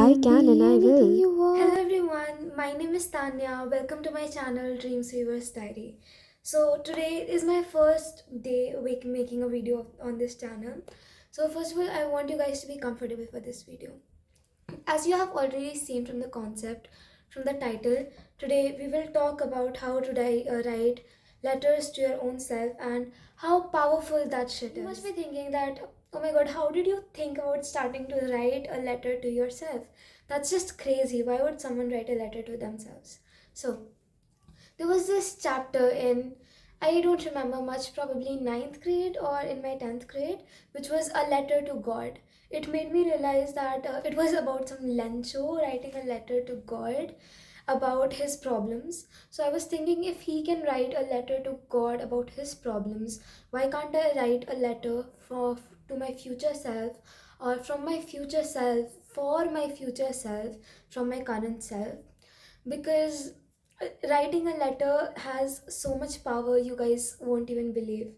I can and I will. Hello everyone, my name is Tanya. Welcome to my channel Dreamweaver Diary. So today is my first day making a video on this channel. So first of all, I want you guys to be comfortable for this video. As you have already seen from the concept, from the title, today we will talk about how to write letters to your own self and how powerful that shit is. You must be thinking that, oh my god, how did you think about starting to write a letter to yourself? That's just crazy. Why would someone write a letter to themselves? So, there was this chapter in, I don't remember much, probably ninth grade or in my 10th grade, which was a letter to God. It made me realize that it was about some lencho writing a letter to God about his problems. So I was thinking, if he can write a letter to God about his problems, why can't I write a letter to my future self, or from my future self for my future self from my current self? Because writing a letter has so much power, you guys won't even believe.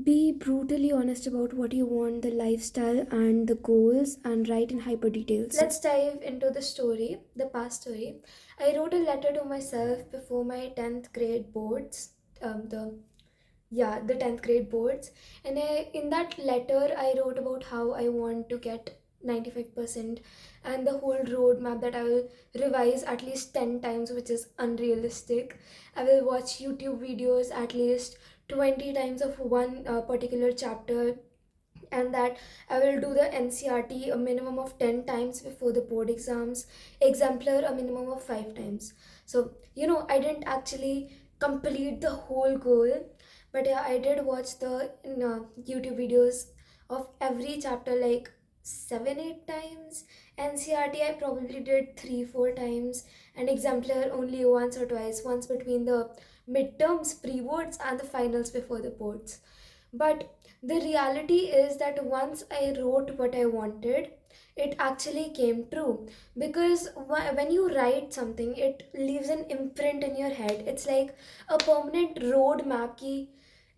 Be brutally honest about what you want, the lifestyle and the goals, and write in hyper details. Let's dive into the story, the past story. I wrote a letter to myself before my 10th grade boards. The 10th grade boards, and in that letter I wrote about how I want to get 95% and the whole roadmap that I will revise at least 10 times, which is unrealistic. I will watch YouTube videos at least 20 times of one particular chapter, and that I will do the NCRT a minimum of 10 times before the board exams, exemplar a minimum of 5 times. So, I didn't actually complete the whole goal, but yeah, I did watch the YouTube videos of every chapter like 7 8 times. NCRT I probably did 3 4 times, and exemplar only once or twice, once between the midterms, pre boards, and the finals before the boards. But the reality is that once I wrote what I wanted, it actually came true. Because when you write something, it leaves an imprint in your head. It's like a permanent road map की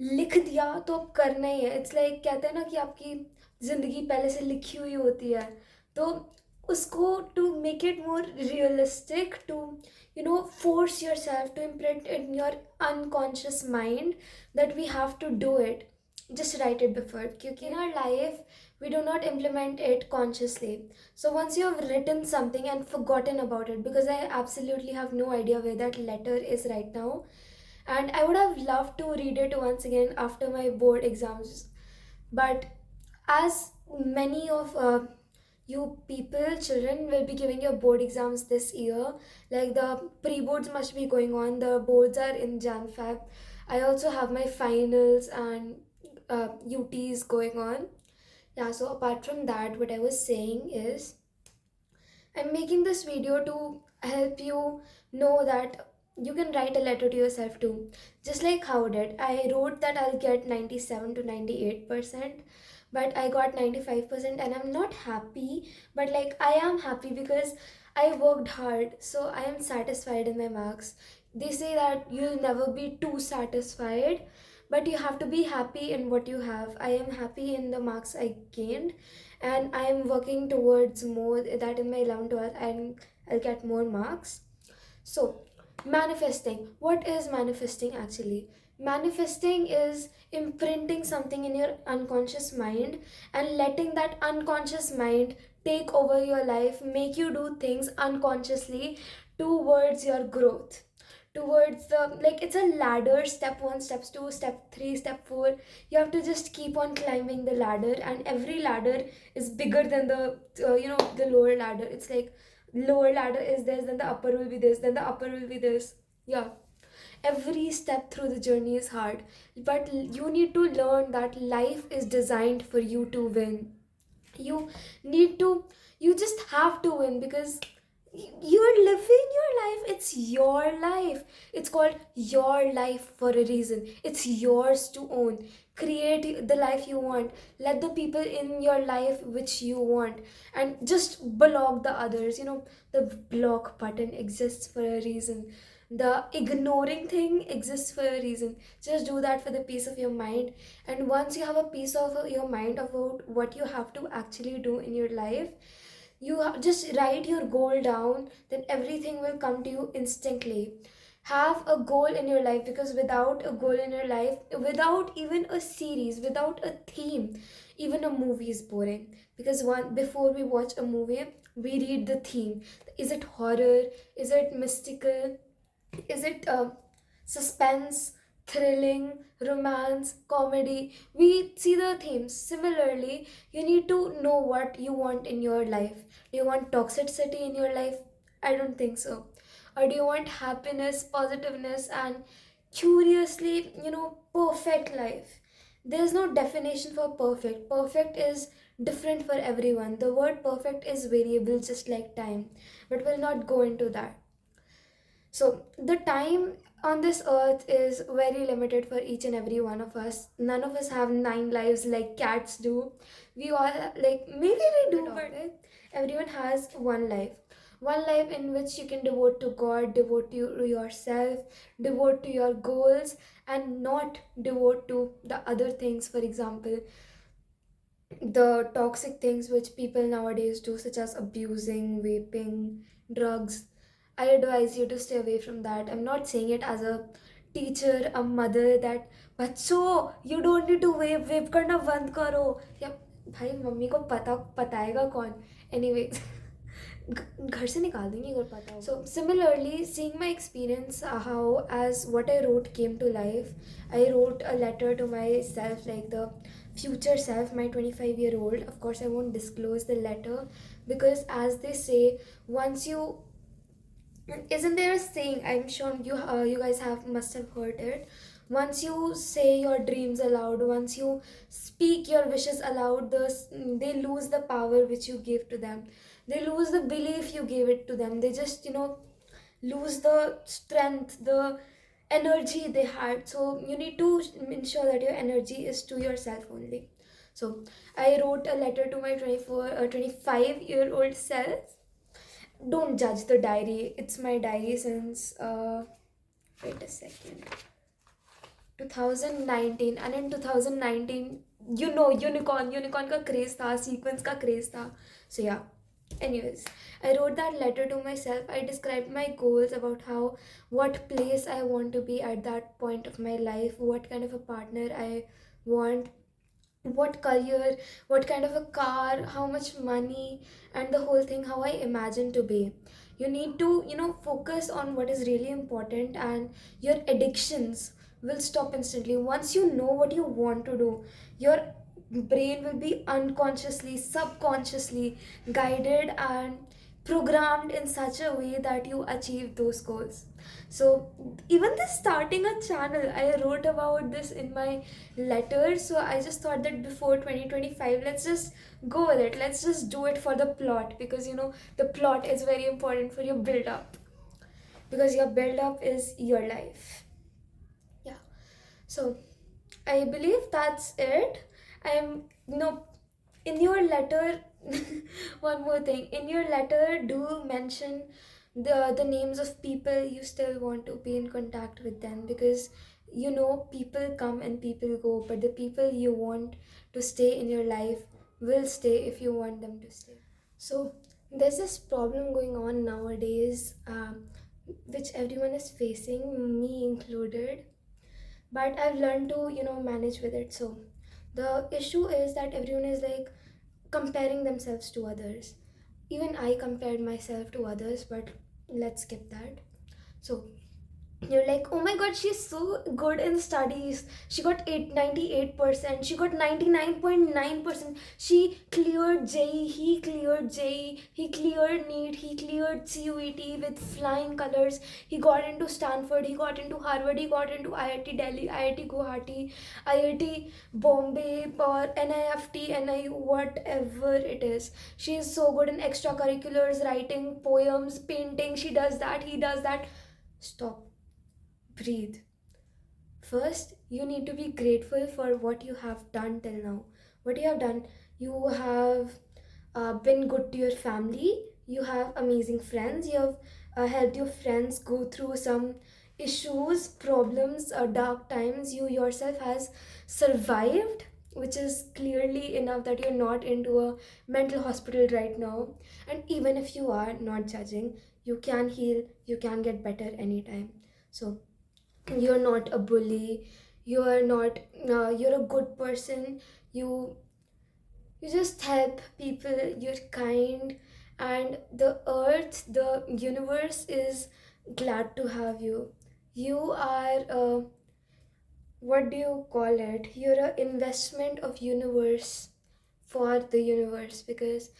लिख दिया तो अब करना ही है. It's like कहते हैं ना कि आपकी ज़िंदगी पहले से लिखी हुई होती है, तो उसको to make it more realistic, to force yourself to imprint in your unconscious mind that we have to do it, just write it before. Because in our life we do not implement it consciously. So once you have written something and forgotten about it, because I absolutely have no idea where that letter is right now, and I would have loved to read it once again after my board exams. But as many of you people, children, will be giving your board exams this year, like the pre boards must be going on, the boards are in Jan Feb. I also have my finals and UTs going on. Yeah, so apart from that, what I was saying is, I'm making this video to help you know that you can write a letter to yourself too. Just like how did. I wrote that I'll get 97 to 98%, but I got 95%, and I'm not happy, but like I am happy because I worked hard, so I am satisfied in my marks. They say that you'll never be too satisfied, but you have to be happy in what you have. I am happy in the marks I gained, and I am working towards more that in my 11th 12th, and I'll get more marks. So, manifesting. What is manifesting actually? Manifesting is imprinting something in your unconscious mind and letting that unconscious mind take over your life, make you do things unconsciously towards your growth, towards the, like, it's a ladder. Step 1, steps 2, step 3, step 4. You have to just keep on climbing the ladder, and every ladder is bigger than the lower ladder. It's like lower ladder is this, then the upper will be this, then the upper will be this. Yeah, every step through the journey is hard, but you need to learn that life is designed for you to win. You need to, you just have to win, because you're living your life. It's your life. It's called your life for a reason. It's yours to own. Create the life you want. Let the people in your life which you want, and just block the others. The block button exists for a reason. The ignoring thing exists for a reason. Just do that for the peace of your mind. And once you have a peace of your mind about what you have to actually do in your life, Just write your goal down, then everything will come to you instantly. Have a goal in your life, because without a goal in your life, without even a series, without a theme, even a movie is boring. Because one before we watch a movie, we read the theme. Is it horror? Is it mystical? Is it suspense, thrilling, romance, comedy? We see the themes. Similarly, you need to know what you want in your life. Do you want toxicity in your life? I don't think so. Or do you want happiness, positiveness, and curiously, perfect life? There's no definition for perfect. Perfect is different for everyone. The word perfect is variable, just like time, but we'll not go into that. So, the time on this earth is very limited for each and every one of us. None of us have 9 lives like cats do. We all, like, maybe we do, but everyone has one life. One life in which you can devote to God, devote to yourself, devote to your goals, and not devote to the other things. For example, the toxic things which people nowadays do, such as abusing, vaping, drugs. I advise you to stay away from that. I'm not saying it as a teacher, a mother, that बच्चों you don't need to vape करना बंद करो, या भाई mummy को बताएगा कौन? Anyways, घर से निकाल देंगे अगर पता हो. So similarly, seeing my experience, how as what I wrote came to life, I wrote a letter to myself, like the future self, my 25-year-old. Of course, I won't disclose the letter, because as they say, once you, isn't there a saying, I'm sure you guys must have heard it, once you say your dreams aloud, once you speak your wishes aloud, they lose the power which you gave to them. They lose the belief you gave it to them. They just, lose the strength, the energy they had. So you need to ensure that your energy is to yourself only. So I wrote a letter to my 25-year-old self. Don't judge the diary. It's my diary since wait a second, 2019. And in 2019, unicorn का craze था, sequence का craze था. So yeah. Anyways, I wrote that letter to myself. I described my goals, about what place I want to be at that point of my life, what kind of a partner I want, what career, what kind of a car, how much money, and the whole thing, how I imagine to be. You need to, focus on what is really important, and your addictions will stop instantly. Once you know what you want to do, your brain will be unconsciously, subconsciously guided and programmed in such a way that you achieve those goals. So even this starting a channel, I wrote about this in my letter. So I just thought that before 2025, let's just go with it. Let's just do it for the plot, because the plot is very important for your build up, because your build up is your life. Yeah. So I believe that's it. I'm in your letter, one more thing. In your letter, do mention the names of people you still want to be in contact with them, because people come and people go, but the people you want to stay in your life will stay if you want them to stay. So there's this problem going on nowadays, which everyone is facing, me included, but I've learned to manage with it. So the issue is that everyone is like comparing themselves to others. Even I compared myself to others, but let's skip that. So you're like, oh my god, she's so good in studies, she got 98%, she got 99.9%, she cleared JE, he cleared JE, he cleared NEET, he cleared CUET with flying colors, he got into Stanford, he got into Harvard, he got into IIT Delhi, IIT Guwahati, IIT Bombay, or NIFT, NIU, whatever it is. She is so good in extracurriculars, writing poems, painting, she does that, he does that. Stop. Breathe. First, you need to be grateful for what you have done till now. What you have done, you have been good to your family, you have amazing friends, you have helped your friends go through some issues, problems, dark times. You yourself has survived. which is clearly enough that you're not into a mental hospital right now. And even if you are, not judging, you can heal, you can get better anytime. So you're not a bully, you're not you're a good person. You just help people, you're kind, and the earth, the universe is glad to have you. You are what do you call it, you're an investment of universe for the universe, because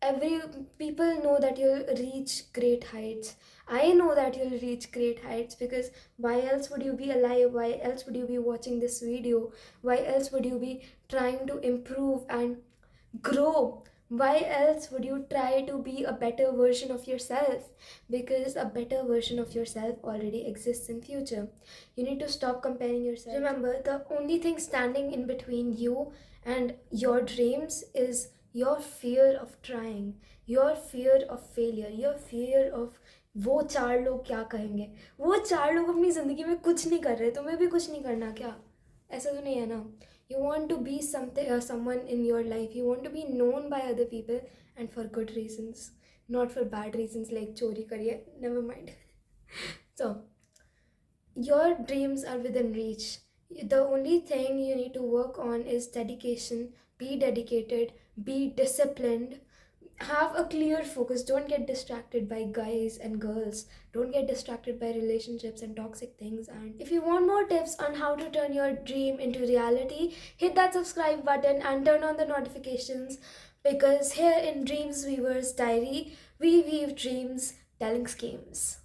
every people know that you'll reach great heights. I know that you'll reach great heights, because why else would you be alive, why else would you be watching this video, why else would you be trying to improve and grow, why else would you try to be a better version of yourself? Because a better version of yourself already exists in future. You need to stop comparing yourself. Remember, the only thing standing in between you and your dreams is your fear of trying, your fear of failure, your fear of वो चार लोग क्या कहेंगे। वो चार लोग अपनी ज़िंदगी में कुछ नहीं कर रहे, तुम्हें भी कुछ नहीं करना क्या? ऐसा तो नहीं है ना? You want to be something, someone in your life. You want to be known by other people, and for good reasons, not for bad reasons like chori kariye. Never mind. So your dreams are within reach. The only thing you need to work on is dedication. Be dedicated, be disciplined, have a clear focus. Don't get distracted by guys and girls. Don't get distracted by relationships and toxic things. And if you want more tips on how to turn your dream into reality, hit that subscribe button and turn on the notifications, because here in Dreams Weaver's Diary, we weave dreams telling schemes.